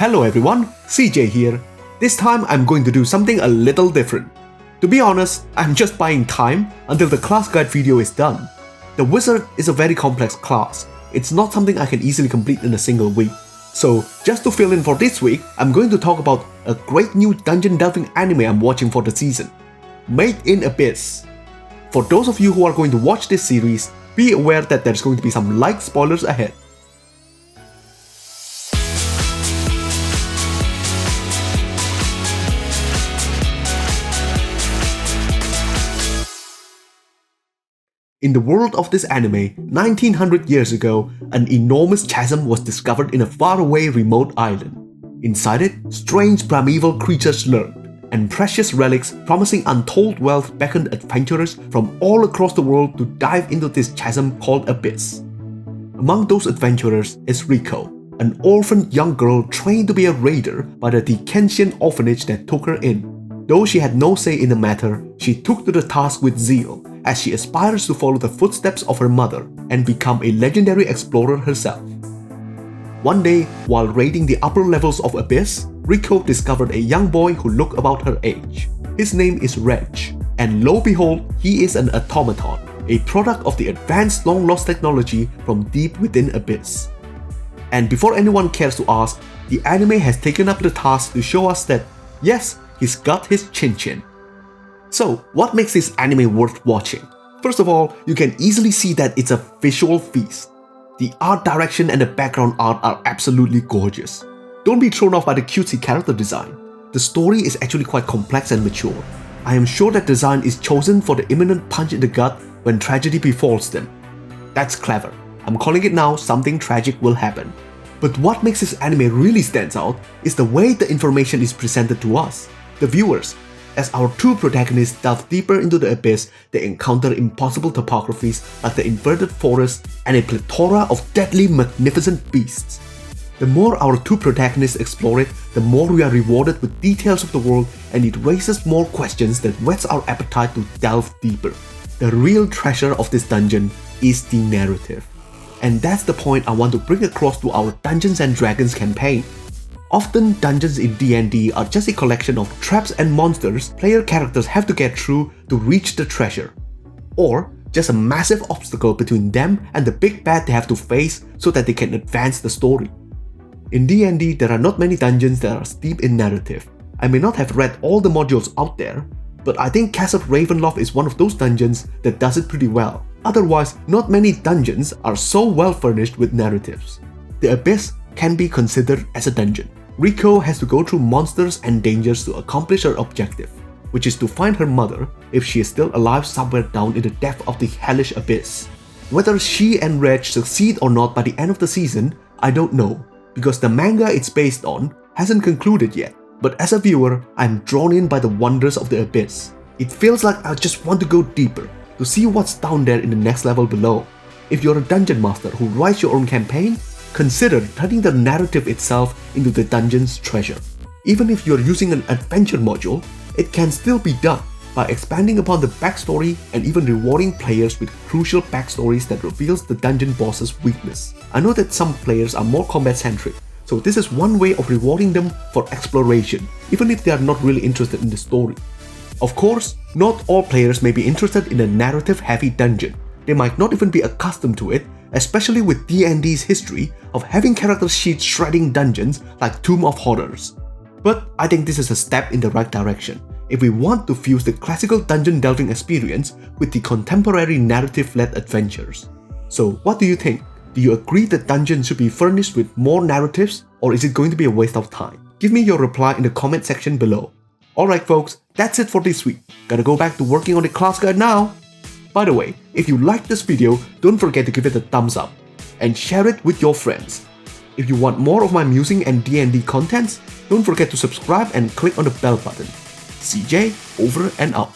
Hello everyone, CJ here. This time I'm going to do something a little different. To be honest, I'm just buying time until the class guide video is done. The Wizard is a very complex class. It's not something I can easily complete in a single week. So, just to fill in for this week, I'm going to talk about a great new dungeon delving anime I'm watching for the season, Made in Abyss. For those of you who are going to watch this series, be aware that there's going to be some light spoilers ahead. In the world of this anime, 1900 years ago, an enormous chasm was discovered in a faraway remote island. Inside it, strange primeval creatures lurked, and precious relics promising untold wealth beckoned adventurers from all across the world to dive into this chasm called Abyss. Among those adventurers is Riko, an orphaned young girl trained to be a raider by the Dickensian orphanage that took her in. Though she had no say in the matter, she took to the task with zeal, as she aspires to follow the footsteps of her mother and become a legendary explorer herself. One day, while raiding the upper levels of Abyss, Riko discovered a young boy who looked about her age. His name is Reg, and lo behold, he is an automaton, a product of the advanced long-lost technology from deep within Abyss. And before anyone cares to ask, the anime has taken up the task to show us that, yes, he's got his chin-chin. So, what makes this anime worth watching? First of all, you can easily see that it's a visual feast. The art direction and the background art are absolutely gorgeous. Don't be thrown off by the cutesy character design. The story is actually quite complex and mature. I am sure that design is chosen for the imminent punch in the gut when tragedy befalls them. That's clever. I'm calling it now, something tragic will happen. But what makes this anime really stands out is the way the information is presented to us, the viewers. As our two protagonists delve deeper into the abyss, they encounter impossible topographies like the inverted forest and a plethora of deadly magnificent beasts. The more our two protagonists explore it, the more we are rewarded with details of the world, and it raises more questions that whets our appetite to delve deeper. The real treasure of this dungeon is the narrative. And that's the point I want to bring across to our Dungeons & Dragons campaign. Often, dungeons in D&D are just a collection of traps and monsters player characters have to get through to reach the treasure. Or, just a massive obstacle between them and the big bad they have to face so that they can advance the story. In D&D, there are not many dungeons that are steep in narrative. I may not have read all the modules out there, but I think Castle Ravenloft is one of those dungeons that does it pretty well. Otherwise, not many dungeons are so well furnished with narratives. The Abyss can be considered as a dungeon. Riko has to go through monsters and dangers to accomplish her objective, which is to find her mother if she is still alive somewhere down in the depth of the hellish abyss. Whether she and Reg succeed or not by the end of the season, I don't know, because the manga it's based on hasn't concluded yet. But as a viewer, I'm drawn in by the wonders of the abyss. It feels like I just want to go deeper, to see what's down there in the next level below. If you're a dungeon master who writes your own campaign, consider turning the narrative itself into the dungeon's treasure. Even if you're using an adventure module, it can still be done by expanding upon the backstory and even rewarding players with crucial backstories that reveals the dungeon boss's weakness. I know that some players are more combat-centric, so this is one way of rewarding them for exploration, even if they are not really interested in the story. Of course, not all players may be interested in a narrative-heavy dungeon. They might not even be accustomed to it, especially with D&D's history of having character sheets shredding dungeons like Tomb of Horrors. But I think this is a step in the right direction if we want to fuse the classical dungeon delving experience with the contemporary narrative-led adventures. So what do you think? Do you agree that dungeons should be furnished with more narratives, or is it going to be a waste of time? Give me your reply in the comment section below. Alright folks, that's it for this week. Gotta go back to working on the class guide now. By the way, if you liked this video, don't forget to give it a thumbs up and share it with your friends. If you want more of my musing and D&D contents, don't forget to subscribe and click on the bell button. CJ over and out.